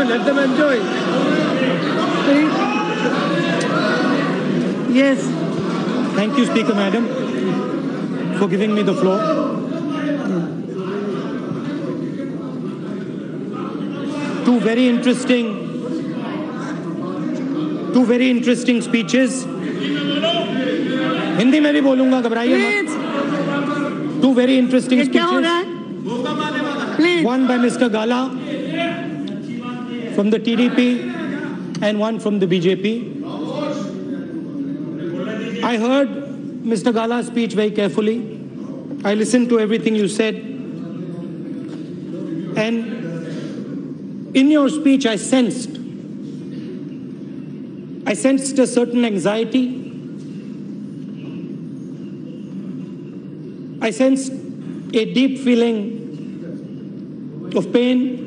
let them enjoy. Yes. Thank you, Speaker Madam, for giving me the floor. Two very interesting speeches. Hindi में भी बोलूंगा, घबराइए मत. Two very interesting speeches. One by Mr. Gala from the TDP and one from the BJP. I heard Mr. Gala's speech very carefully. I listened to everything you said. And in your speech, I sensed a certain anxiety. I sensed a deep feeling of pain.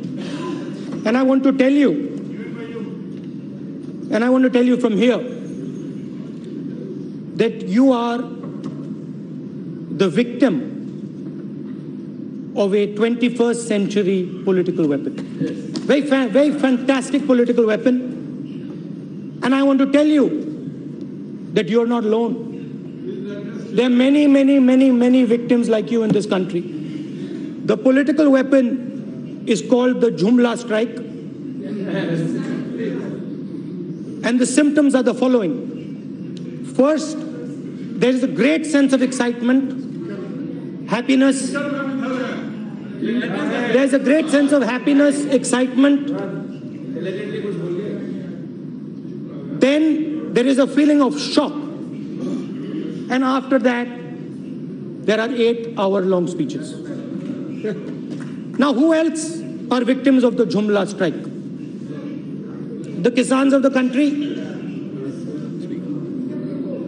And I want to tell you from here that you are the victim of a 21st century political weapon. Very fantastic political weapon. And I want to tell you that you're not alone. There are many victims like you in this country. The political weapon is called the Jumla strike. And the symptoms are the following. First, there is a great sense of excitement, happiness. There's a great sense of happiness, excitement. Then there is a feeling of shock. And after that, there are 8-hour-long speeches. Now, who else are victims of the Jumla strike? The Kisans of the country.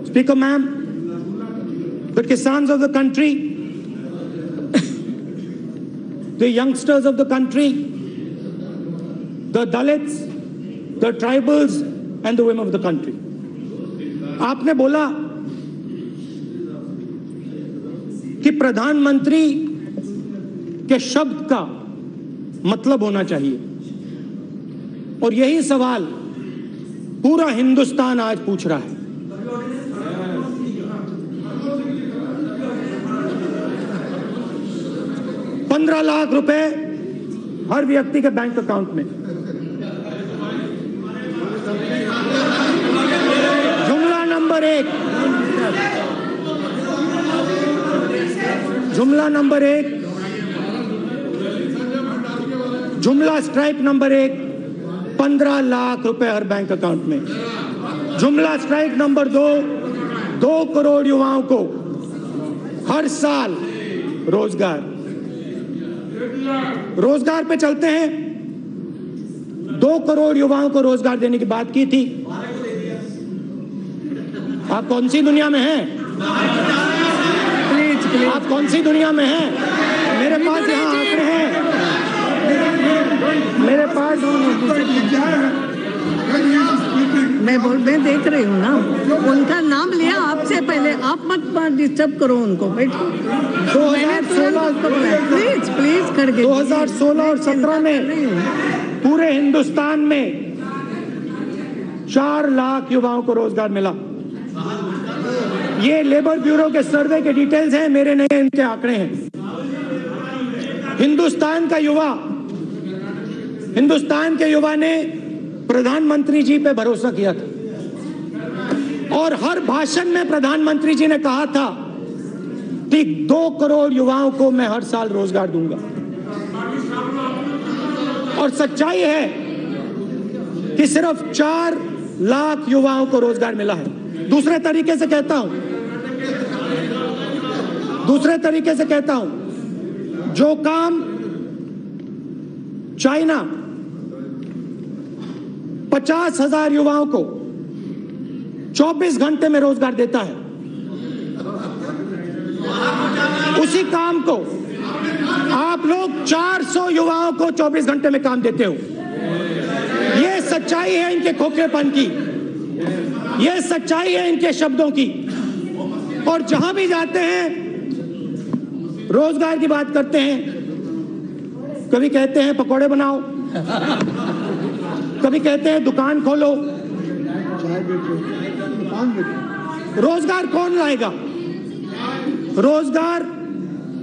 Speaker ma'am, the Kisans of the country, the youngsters of the country, the Dalits, the tribals, and the women of the country. आपने बोला कि प्रधानमंत्री के शब्द का मतलब होना चाहिए, और यही सवाल पूरा हिंदुस्तान आज पूछ रहा है. ₹15 लाख हर व्यक्ति के बैंक अकाउंट में. जुमला नंबर 1, जुमला स्ट्राइक नंबर 1, 15 लाख हर बैंक अकाउंट में. जुमला स्ट्राइक नंबर 2, 2 करोड़ युवाओं को हर साल रोजगार पे चलते हैं. 2 करोड़ युवाओं को रोजगार देने की बात की थी. आप कौन सी दुनिया में हैं? प्लीज आप कौन सी दुनिया में हैं? मेरे पास यहाँ आंकड़े हैं. मेरे पास मैं देख रही हूँ ना, उनका नाम लिया आपसे पहले. आप मत डिस्टर्ब करो उनको. बैठो. 2016 करके 2016 और 17 में पूरे हिंदुस्तान में 4 लाख युवाओं को रोजगार मिला. ये लेबर ब्यूरो के सर्वे के डिटेल्स हैं, मेरे नहीं, इनके आंकड़े हैं. हिंदुस्तान के युवा ने प्रधानमंत्री जी पे भरोसा किया था, और हर भाषण में प्रधानमंत्री जी ने कहा था कि 2 करोड़ युवाओं को मैं हर साल रोजगार दूंगा. और सच्चाई है कि सिर्फ 4 लाख युवाओं को रोजगार मिला है. दूसरे तरीके से कहता हूं, जो काम चाइना 50,000 युवाओं को 24 घंटे में रोजगार देता है, उसी काम को आप लोग 400 युवाओं को 24 घंटे में काम देते हो. यह सच्चाई है इनके खोखलेपन की, यह सच्चाई है इनके शब्दों की. और जहां भी जाते हैं रोजगार की बात करते हैं. कभी कहते हैं पकौड़े बनाओ, कभी कहते हैं दुकान खोलो, रोजगार कौन लाएगा? रोजगार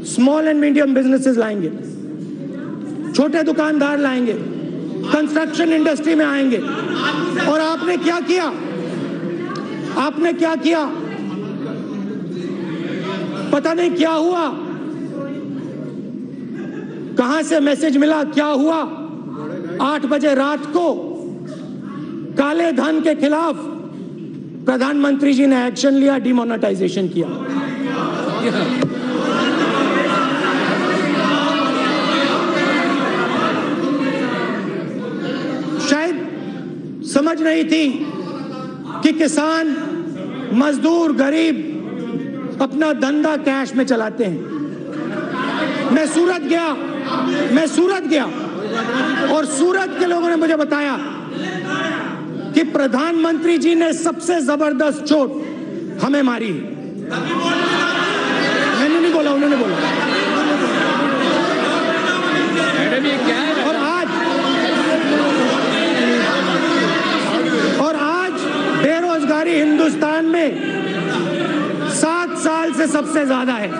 स्मॉल एंड मीडियम बिजनेसेस लाएंगे, छोटे दुकानदार लाएंगे, कंस्ट्रक्शन इंडस्ट्री में आएंगे। और आपने क्या किया? आपने क्या किया? पता नहीं क्या हुआ, कहां से मैसेज मिला, क्या हुआ? 8 बजे रात को काले धन के खिलाफ प्रधानमंत्री जी ने एक्शन लिया, डिमोनेटाइजेशन किया। शायद समझ नहीं थी कि किसान, मजदूर, गरीब अपना धंधा कैश में चलाते हैं। मैं सूरत गया और सूरत के लोगों ने मुझे बताया कि प्रधानमंत्री जी ने सबसे जबरदस्त चोट हमें मारी। मैंने नहीं बोला, उन्होंने बोला। और आज बेरोजगारी हिंदुस्तान में 7 साल से सबसे ज्यादा है।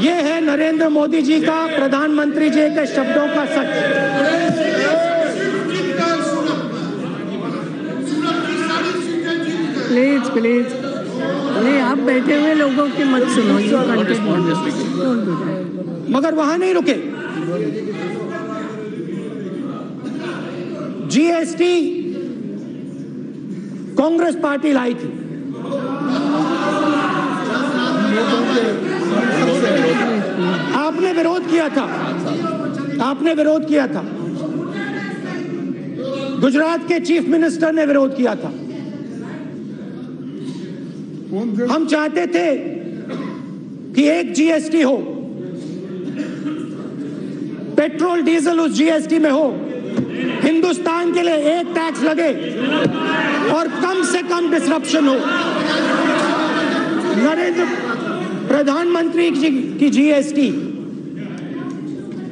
ये है नरेंद्र मोदी जी का, प्रधानमंत्री जी के शब्दों का सच। प्लीज नहीं, आप बैठे हुए लोगों की मत सुनो। मगर वहां नहीं रुके। जीएसटी कांग्रेस पार्टी लाई थी, आपने विरोध किया था, गुजरात के चीफ मिनिस्टर ने विरोध किया था। हम चाहते थे कि एक जीएसटी हो, पेट्रोल डीजल उस जीएसटी में हो, हिंदुस्तान के लिए एक टैक्स लगे और कम से कम डिसरप्शन हो। नरेंद्र प्रधानमंत्री की जीएसटी,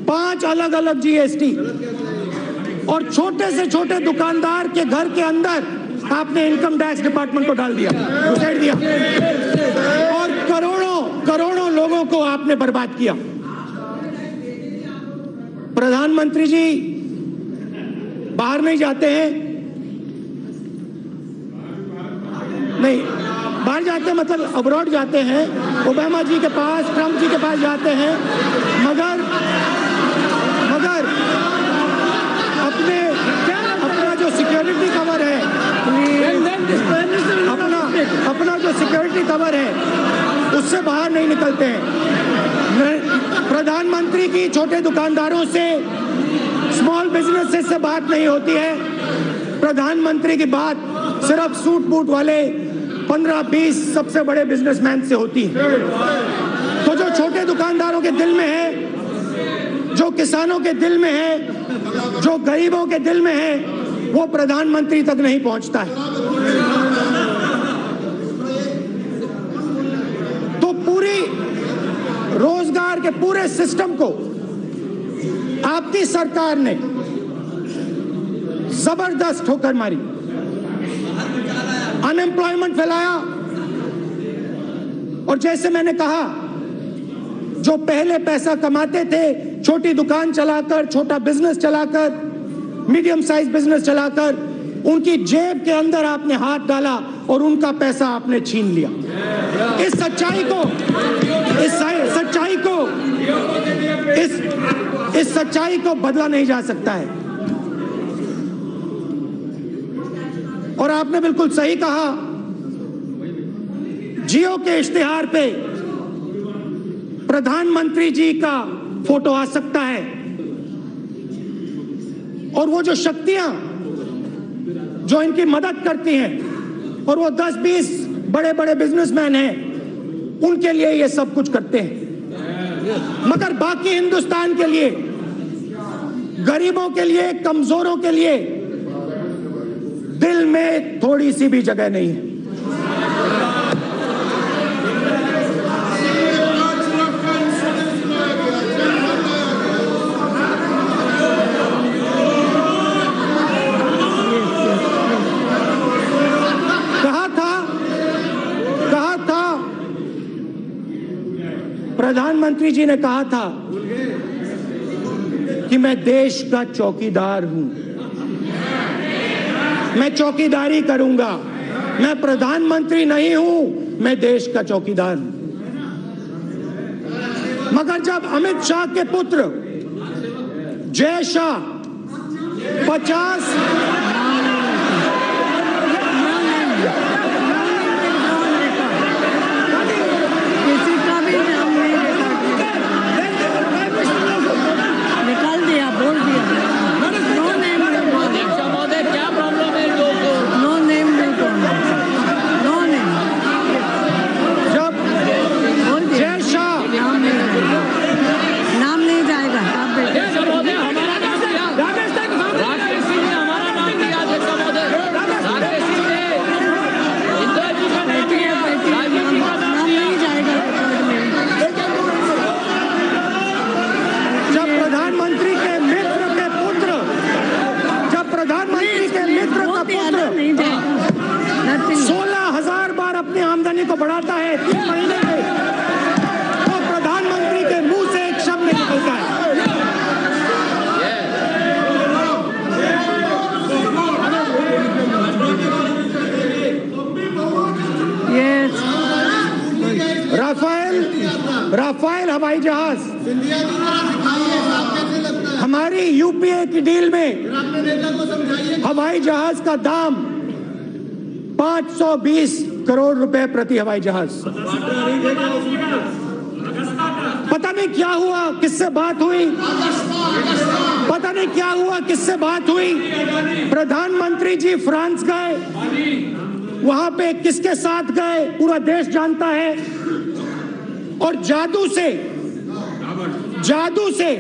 5 अलग अलग जीएसटी, और छोटे से छोटे दुकानदार के घर के अंदर आपने इनकम टैक्स डिपार्टमेंट को डाल दिया, घुसेड़ दिया, और करोड़ों लोगों को आपने बर्बाद किया। प्रधानमंत्री जी बाहर नहीं जाते हैं, नहीं बाहर जाते हैं मतलब अब्रॉड जाते हैं, ओबामा जी के पास, ट्रंप जी के पास जाते हैं, मगर अपना जो सिक्योरिटी कवर है, अपना जो सिक्योरिटी कवर है उससे बाहर नहीं निकलते हैं। प्रधानमंत्री की छोटे दुकानदारों से, स्मॉल बिजनेसेस से बात नहीं होती है। प्रधानमंत्री की बात सिर्फ सूट बूट वाले 15-20 सबसे बड़े बिजनेसमैन से होती है। तो जो छोटे दुकानदारों के दिल में है, जो किसानों के दिल में है, जो गरीबों के दिल में है, वो प्रधानमंत्री तक नहीं पहुंचता है। तो पूरी रोजगार के पूरे सिस्टम को आपकी सरकार ने जबरदस्त ठोकर मारी, अनएम्प्लॉयमेंट फैलाया। और जैसे मैंने कहा, जो पहले पैसा कमाते थे छोटी दुकान चलाकर, छोटा बिजनेस चलाकर, मीडियम साइज बिजनेस चलाकर, उनकी जेब के अंदर आपने हाथ डाला और उनका पैसा आपने छीन लिया। इस सच्चाई को बदला नहीं जा सकता है। और आपने बिल्कुल सही कहा, जियो के इश्तिहार पे प्रधानमंत्री जी का फोटो आ सकता है, और वो जो शक्तियां जो इनकी मदद करती हैं, और वो 10-20 बड़े बड़े बिजनेसमैन हैं, उनके लिए ये सब कुछ करते हैं। मगर बाकी हिंदुस्तान के लिए, गरीबों के लिए, कमजोरों के लिए दिल में थोड़ी सी भी जगह नहीं है। जी ने कहा था कि मैं देश का चौकीदार हूं, मैं चौकीदारी करूंगा, मैं प्रधानमंत्री नहीं हूं, मैं देश का चौकीदार हूं। मगर जब अमित शाह के पुत्र जय शाह 50 किसी का भी नाम नहीं निकाल दिया, बोल दिया। नो नेम महोदय, क्या प्रॉब्लम है लोगों को? नो नेम नो नेम जब बोल दिया, जय शाह नाम नहीं जाएगा। आप बैठे। महोदय, हमारा नाम दिया, राकेश सिंह ने हमारा नाम दिया। अध्यक्ष महोदय, राकेश सिंह ने इंदिरा जी का नाम दिया, राजीव जी का नाम नाम दिया। नहीं जाएगा रिकॉर्ड में। जब प्रधानमंत्री के मित्र के पुत्र, जब प्रधानमंत्री के मित्र का पुत्र नहीं जाएगा। Nothing. 16,000 बार अपनी आमदनी को बढ़ाता है 3 महीने में, तो प्रधानमंत्री के मुंह से एक शब्द नहीं निकलता है। Yes. राफेल हवाई जहाज, हमारी यूपीए की डील में हवाई जहाज का दाम 520 करोड़ रुपए प्रति हवाई जहाज। पता नहीं क्या हुआ, किससे बात हुई, पता नहीं क्या हुआ, किससे बात हुई। प्रधानमंत्री जी फ्रांस गए, वहां पे किसके साथ गए पूरा देश जानता है, और जादू से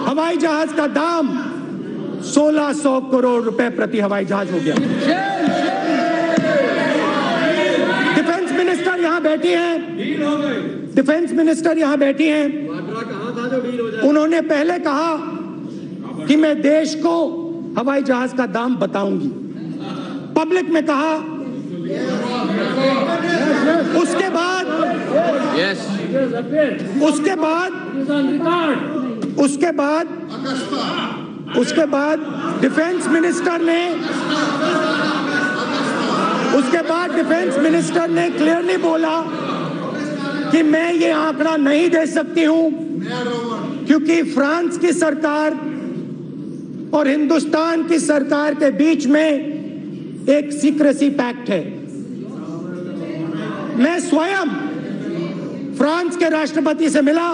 हवाई जहाज का दाम 1600 करोड़ रुपए प्रति हवाई जहाज हो गया। डिफेंस मिनिस्टर यहां बैठी हैं, डिफेंस मिनिस्टर यहां बैठी हैं। उन्होंने पहले कहा कि मैं देश को हवाई जहाज का दाम बताऊंगी, पब्लिक में कहा। उसके बाद डिफेंस मिनिस्टर ने क्लियरली बोला कि मैं ये आंकड़ा नहीं दे सकती हूं, क्योंकि फ्रांस की सरकार और हिंदुस्तान की सरकार के बीच में एक सीक्रेसी पैक्ट है। मैं स्वयं फ्रांस के राष्ट्रपति से मिला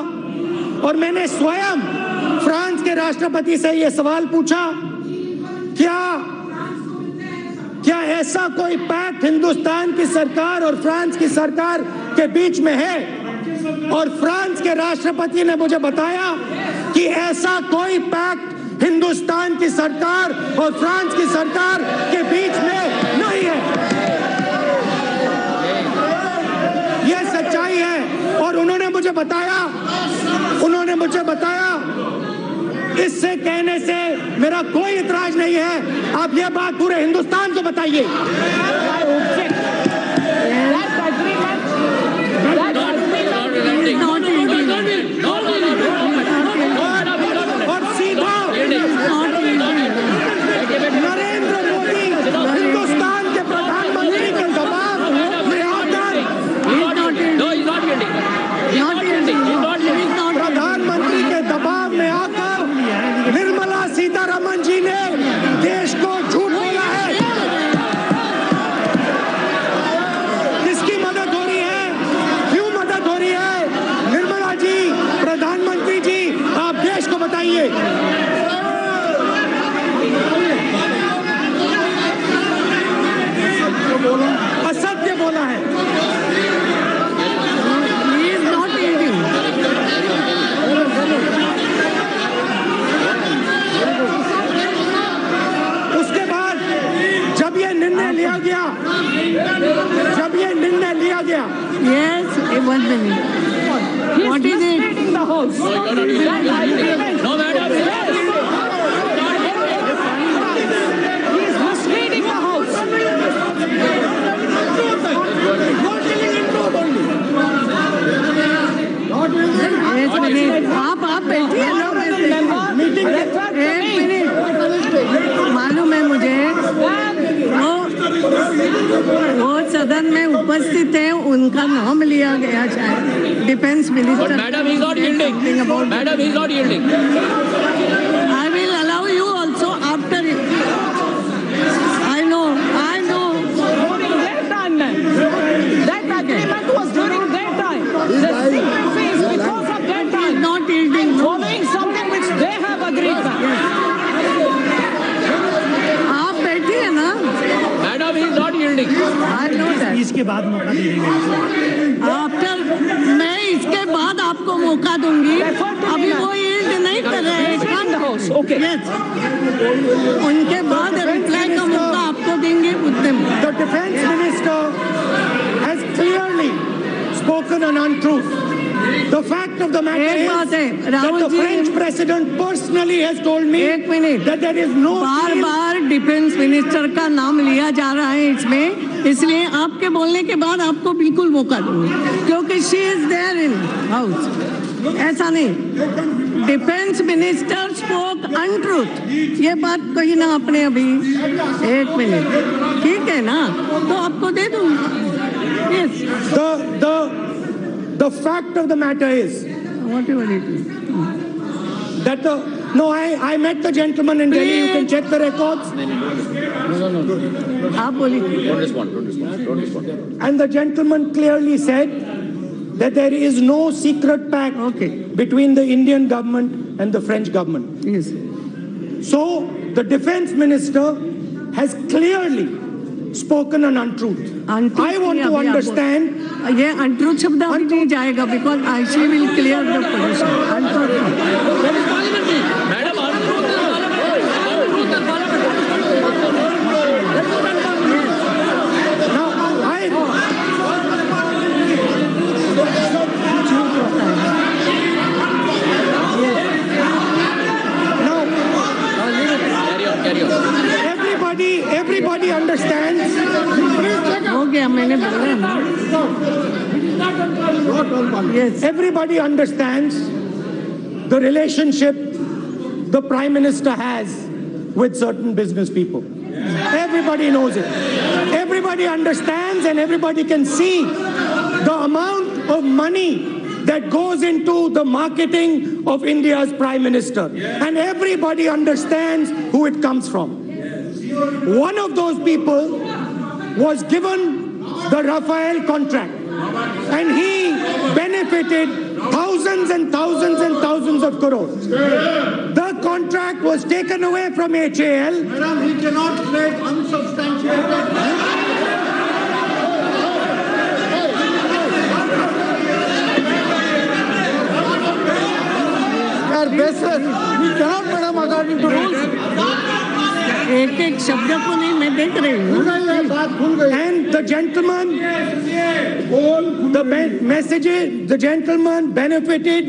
और मैंने स्वयं फ्रांस के राष्ट्रपति से यह सवाल पूछा, क्या ऐसा कोई पैक्ट हिंदुस्तान की सरकार और फ्रांस की सरकार के बीच में है? और फ्रांस के राष्ट्रपति ने मुझे बताया कि ऐसा कोई पैक्ट हिंदुस्तान की सरकार और फ्रांस की सरकार के बीच में नहीं है। यह सच्चाई है। और उन्होंने मुझे बताया इससे कहने से मेरा कोई इतराज नहीं है। आप यह बात पूरे हिंदुस्तान को बताइए। और सीधा नरेंद्र मोदी हिंदुस्तान के प्रधानमंत्री के दबाव में आकर प्रधानमंत्री के दबाव में आकर निर्मला सीतारमण जी ने देश को झूठ बोला है। किसकी मदद हो रही है, क्यों मदद हो रही है? निर्मला जी, प्रधानमंत्री जी, आप देश को बताइए। असत्य बोला है। उसके बाद जब ये निर्णय लिया गया, Yes, 1 minute. What is it? No, madam. He is misleading the house. Yes, minute. आप बैठिए ना, मीटिंग एक मिनट। मालूम है मुझे, वो सदन में उपस्थित है, उनका नाम लिया गया शायद, defence minister. Madam is not yielding, madam is not yielding. I will allow you also after it. I know. During their time, ma'am. That agreement was during their time. The secrecy is because of their time. Not yielding. Following something which they have agreed, ma'am. आप बैठिए ना। Madam is not yielding. I know that. इसके बाद मौका दे देंगे। After मैं इसके बाद आपको मौका दूंगी। अभी वो यील्ड नहीं कर रहे हैं। Okay. Yes. उनके बाद रिप्लाई का मौका आपको देंगे उतने में। The defense minister has clearly spoken an untruth. The fact of the matter एक बात है, is that Rahul the ji, French president personally has told me एक minute, that there is no बार बार डिफेंस मिनिस्टर का नाम लिया जा रहा है इसमें, इसलिए आपके बोलने के बाद आपको बिल्कुल मौका दूंगी, क्योंकि she is there in house. ऐसा नहीं, डिफेंस मिनिस्टर स्पोक अनट्रूथ, ये बात कही ना आपने अभी। एक मिनट, ठीक है ना, तो आपको दे दूंगी। Yes. The fact of the matter is Whatever it is. that I met the gentleman in Delhi. You can check the records. आप बोलिए। Don't respond. And the gentleman clearly said that there is no secret pact Okay. between the Indian government and the French government. Yes. So the defense minister has clearly spoken an untruth. Untruth I want नहीं, to अभी आप understand. ये untruth शब्द अभी नहीं जाएगा, because I she will clear the position. That is parliamentary. Madam, untruth is parliamentary. Untruth is parliamentary. Now, Carry on. everybody understands. हो गया, मैंने बोला ना। Yes. Everybody understands the relationship the Prime Minister has with certain business people. Everybody knows it. Everybody understands and everybody can see the amount of money that goes into the marketing of India's Prime Minister. And everybody understands who it comes from. One of those people was given the Rafael contract. And he benefited thousands and thousands and thousands of crores. The contract was taken away from HAL. Madam, he cannot make unsubstantiated. We cannot, madam, according to rules. एक एक शब्द को नहीं, मैं देख रही हूँ। And the gentleman, the gentleman benefited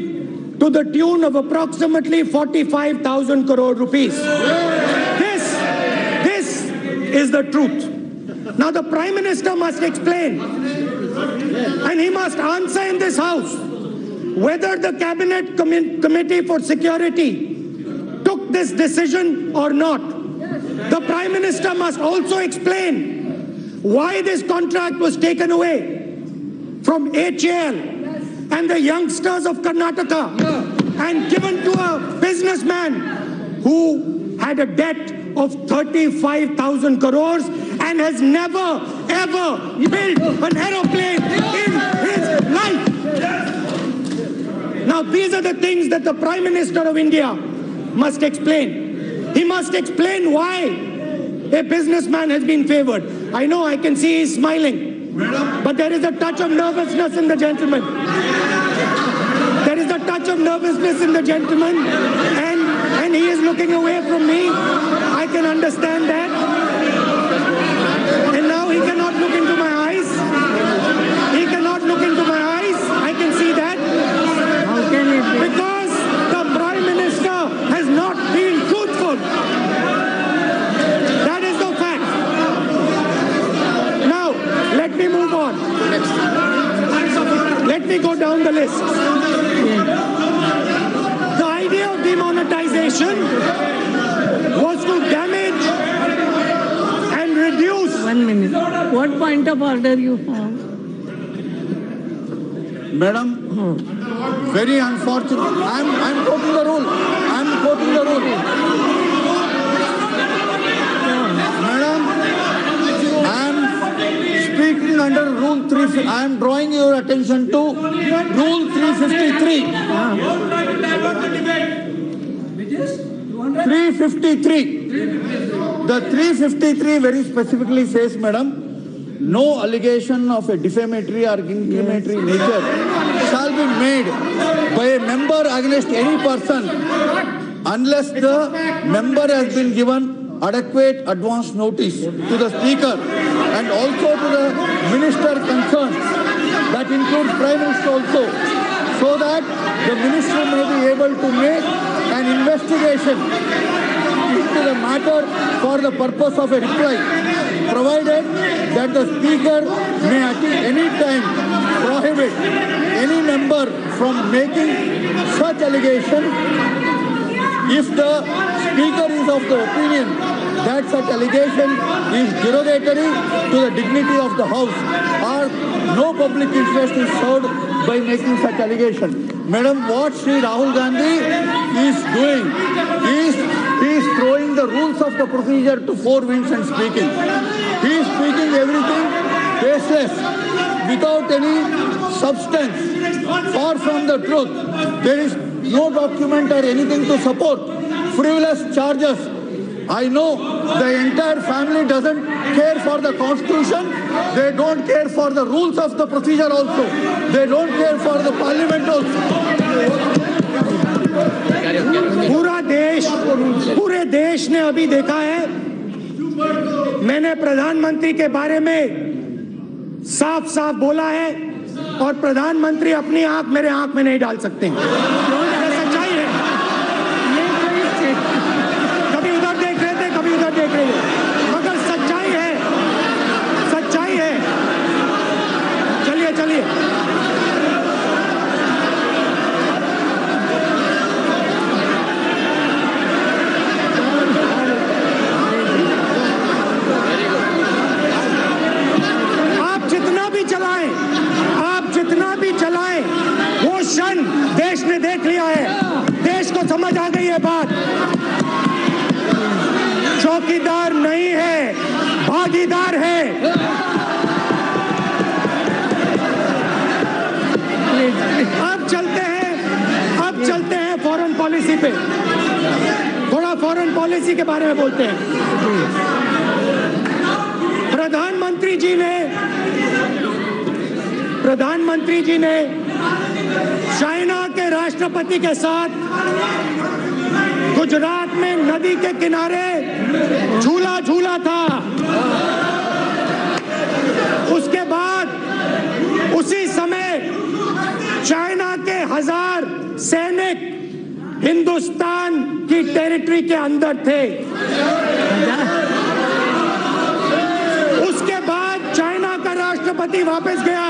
to the tune of approximately 45,000 crore rupees. This is the truth. Now the Prime Minister must explain, and he must answer in this house, whether the Cabinet Committee for Security took this decision or not. The Prime Minister must also explain why this contract was taken away from HAL and the youngsters of Karnataka and given to a businessman who had a debt of 35,000 crores and has never ever built an aeroplane in his life. Now these are the things that the Prime Minister of India must explain. He must explain why a businessman has been favored. I know, I can see he's smiling, but there is a touch of nervousness in the gentleman. There is a touch of nervousness in the gentleman, and he is looking away from me. I can understand that. And now he cannot look into my eyes. He cannot look into my eyes. I can see that. How can it be? Because the Prime Minister has not been truthful. That is the fact. Now, let me move on. Let me go down the list. nation was to damage and reduce. 1 minute. What point of order you have? Madam, very unfortunate. I'm quoting the rule. I'm quoting the rule. Madam, I'm speaking under Rule 3. I am drawing your attention to Rule 353. 353. The 353 very specifically says, Madam, no allegation of a defamatory or inflammatory nature shall be made by a member against any person unless the member has been given adequate advance notice to the Speaker and also to the Minister concerned, that includes Prime Minister also, so that the Minister may be able to make an investigation into the matter for the purpose of a reply, provided that the Speaker may at any time prohibit any member from making such allegation if the Speaker is of the opinion that such allegation is derogatory to the dignity of the House or no public interest is served by making such allegation. Madam, what Sri Rahul Gandhi is doing is he is throwing the rules of the procedure to four winds and speaking. He is speaking everything baseless, without any substance, far from the truth. There is no document or anything to support frivolous charges. I know the entire family doesn't care for the Constitution. They don't care for the rules of the procedure also. They don't care for the Parliament also. पूरे देश ने अभी देखा है, मैंने प्रधानमंत्री के बारे में साफ साफ बोला है और प्रधानमंत्री अपनी आंख मेरे आंख में नहीं डाल सकते हैं। सच्चाई है, कभी उधर देख रहे थे, कभी उधर देख रहे थे, मगर सच्चाई है, सच्चाई है। चलिए चलिए, देश ने देख लिया है, देश को समझ आ गई है बात। चौकीदार नहीं है, भागीदार है। अब चलते हैं फॉरेन पॉलिसी पे। थोड़ा फॉरेन पॉलिसी के बारे में बोलते हैं। प्रधानमंत्री जी ने चाइना के राष्ट्रपति के साथ गुजरात में नदी के किनारे झूला झूला था। उसके बाद उसी समय चाइना के 1000 सैनिक हिंदुस्तान की टेरिटरी के अंदर थे। उसके बाद चाइना का राष्ट्रपति वापस गया।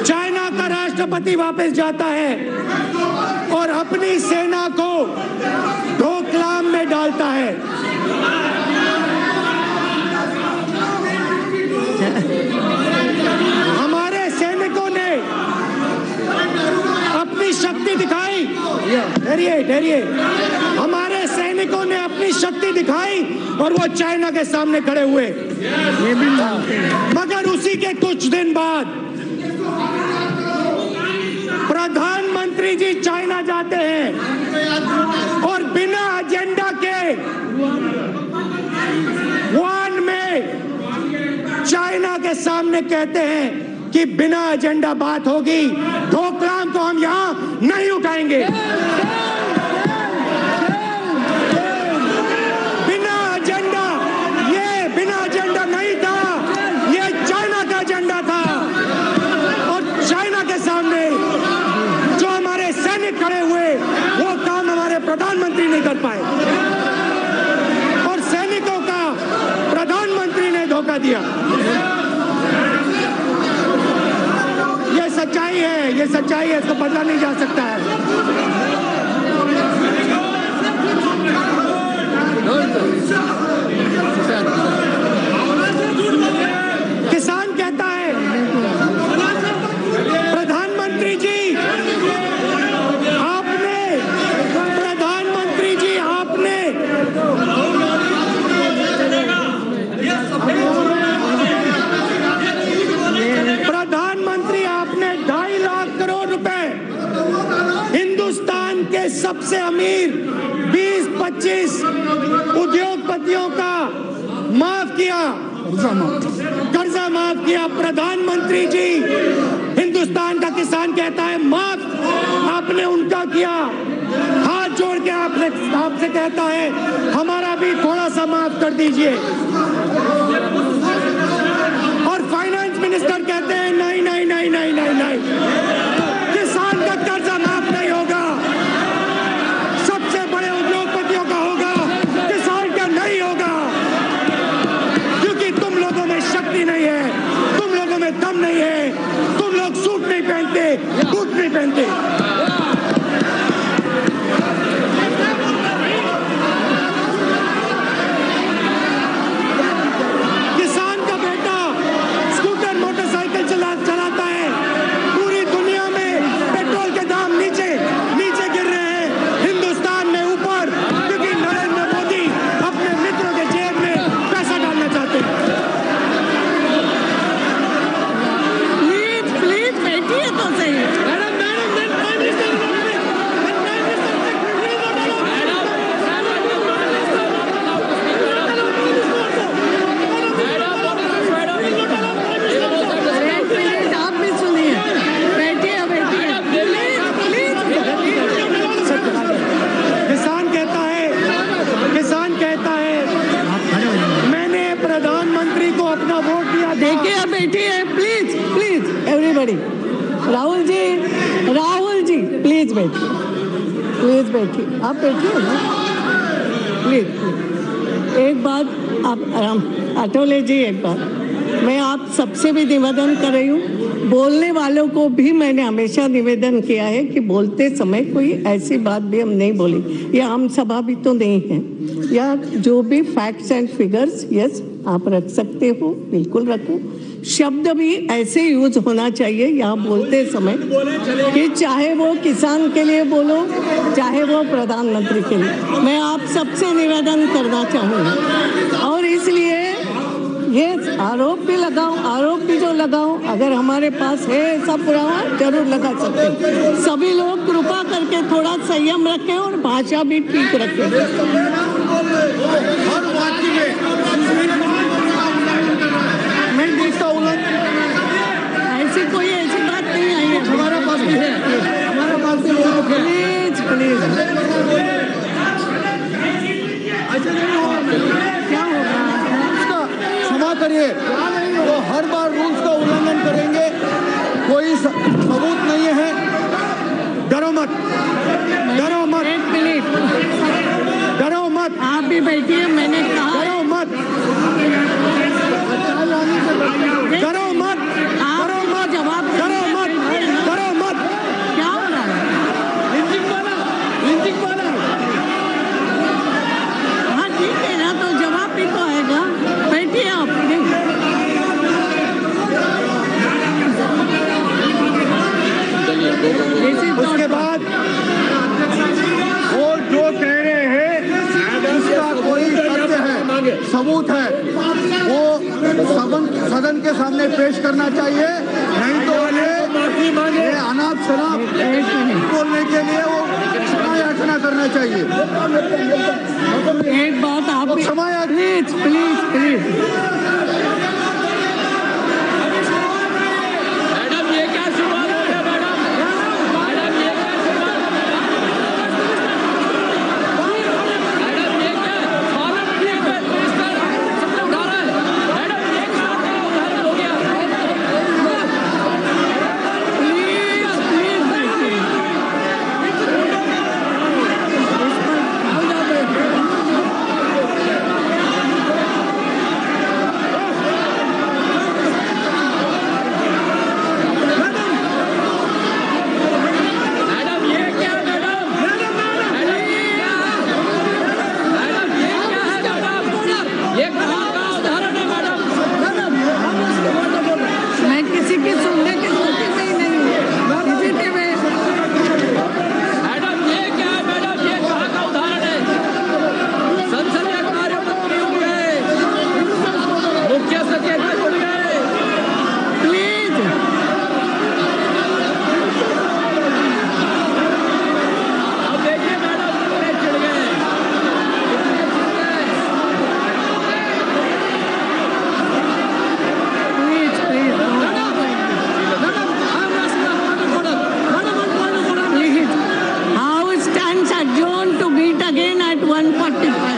चाइना का राष्ट्रपति वापस जाता है और अपनी सेना को डोकलाम में डालता है। हमारे सैनिकों ने अपनी शक्ति दिखाई। ठहरिए, हमारे सैनिकों ने अपनी शक्ति दिखाई और वो चाइना के सामने खड़े हुए। मगर उसी के कुछ दिन बाद प्रधानमंत्री जी चाइना जाते हैं और बिना एजेंडा के वन में चाइना के सामने कहते हैं कि बिना एजेंडा बात होगी, डोकलाम को हम यहां नहीं उठाएंगे। बिना एजेंडा नहीं था, ये चाइना का एजेंडा था। और चाइना के सामने जो हमारे सैनिक खड़े हुए, वो काम हमारे प्रधानमंत्री नहीं कर पाए और सैनिकों का प्रधानमंत्री ने धोखा दिया। ये सच्चाई है, इसको बदला नहीं जा सकता है। सबसे अमीर 20-25 उद्योगपतियों का माफ किया, कर्जा माफ किया। प्रधानमंत्री जी, हिंदुस्तान का किसान कहता है माफ आपने उनका किया। हाथ जोड़ के आपसे कहता है हमारा भी थोड़ा सा माफ कर दीजिए। और फाइनेंस मिनिस्टर कहते हैं नहीं नहीं नहीं नहीं नहीं नहीं, किसान का कर्जा माफ नहीं होगा, सबसे बड़े उद्योगपतियों का होगा, किसान का नहीं होगा। क्योंकि तुम लोगों में शक्ति नहीं है, तुम लोगों में दम नहीं है, तुम लोग सूट नहीं पहनते, बूट नहीं पहनते। किसान का बेटा स्कूटर मोटरसाइकिल चलाता है, पूरी दुनिया में पेट्रोल के दाम नीचे गिर रहे हैं, हिंदुस्तान में ऊपर, क्योंकि नरेंद्र मोदी अपने मित्रों के जेब में पैसा डालना चाहते हैं। प्लीज बैठिए तो सही। आप भी सुनिए, बैठिए बैठिए। किसान कहता है मैंने प्रधानमंत्री को अपना वोट दिया। देखिए बैठिए, please please everybody. Rahul ji please बैठिए, आप बैठिए ना प्लीज। एक बात आप अटोले जी, एक बात मैं आप सबसे भी निवेदन कर रही हूँ, बोलने वालों को भी मैंने हमेशा निवेदन किया है कि बोलते समय कोई ऐसी बात भी हम नहीं बोली, या हम सभा भी तो नहीं है, या जो भी फैक्ट्स एंड फिगर्स यस आप रख सकते हो, बिल्कुल रखो। शब्द भी ऐसे यूज होना चाहिए यहाँ बोलते समय कि चाहे वो किसान के लिए बोलो, चाहे वो प्रधानमंत्री के लिए। मैं आप सबसे निवेदन करना चाहूँगी, और इसलिए ये आरोप भी जो लगाओ, अगर हमारे पास है ऐसा पुरावा जरूर लगा सकते हैं। सभी लोग कृपा करके थोड़ा संयम रखें और भाषा भी ठीक रखें। मैं देखता हूँ ऐसी बात नहीं आई है हमारे पास भी है, हमारे पास भी लोग हैं। प्लीज क्या होगा? क्षमा करिए, वो हर बार रूल्स का उल्लंघन करेंगे, कोई सबूत नहीं है। डरो मत, एक मिनट, डरो मत, आप भी बैठिए। मैंने कहा डरो मत, डरो मत, डरो मत, जवाब डरो मत, डरो मत। क्या हो रहा है? हाँ ठीक है ना, तो जवाब भी तो आएगा। बैठिए आप। उसके बाद वो जो कह रहे हैं उसका कोई तथ्य है, सबूत है, वो सदन के सामने पेश करना चाहिए, नहीं तो ये अनाप शनाप बोलने के लिए वो क्षमा याचना करना चाहिए। एक बात आप क्षमा प्लीज मैडम ये क्या शुरुआत हो गया? मैडम ये क्या शुरुआत? मैडम ये क्या फॉरम किए हुए मिनिस्टर सबसे उठा रहा है? मैडम एक साथ उधार हो गया। प्लीज बैठिए। 145.